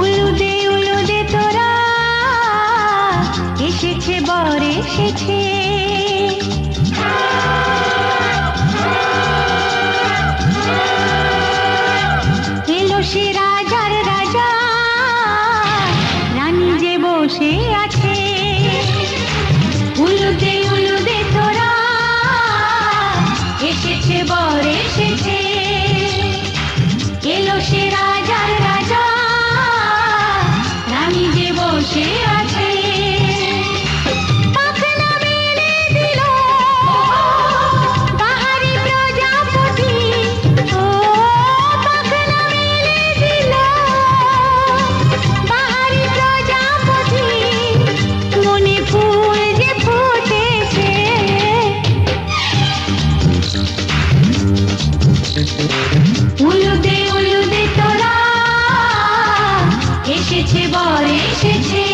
উলুদে উলুদে তোরা এসেছে বর এসেছে, এলো সে রাজার রাজা, রানী যে বসে আছে। উলুদে উলুদে তোরা এসেছে বর এসেছে, এলো সে রাজার রাজা, রানী যে বসে আছে। পাখনা মেলে দিল বাহারি প্রজাপতি, ও পাখনা মেলে দিল বাহারি প্রজাপতি, মনে ফুল যে ফুটেছে। উলুদে উলুদে তোরা এসেছে বর এসেছে।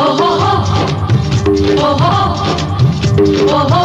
ওহো ওহো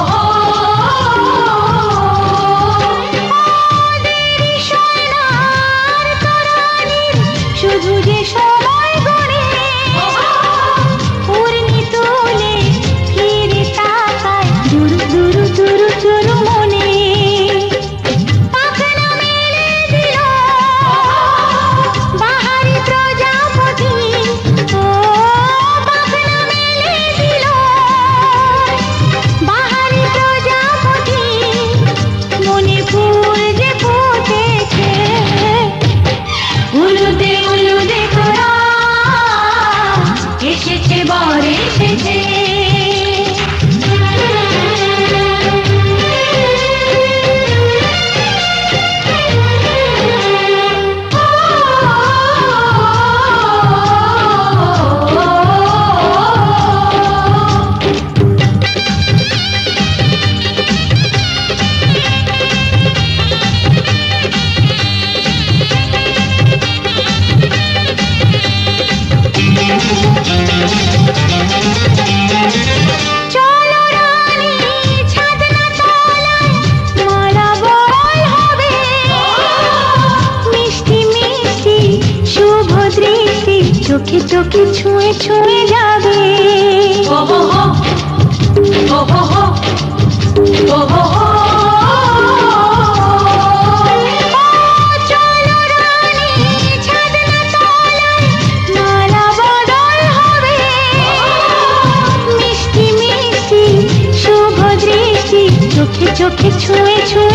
এসেছে বর এসেছে। চোখে চোখে ছুঁয়ে ছুঁয়ে যাবে। ওহো ওহো ওহো চলো রানী ছাদনা তলায় মালা বদল হবে। মিষ্টি মিষ্টি শুভ দৃষ্টি চোখে চোখে ছুঁয়ে ছুঁয়ে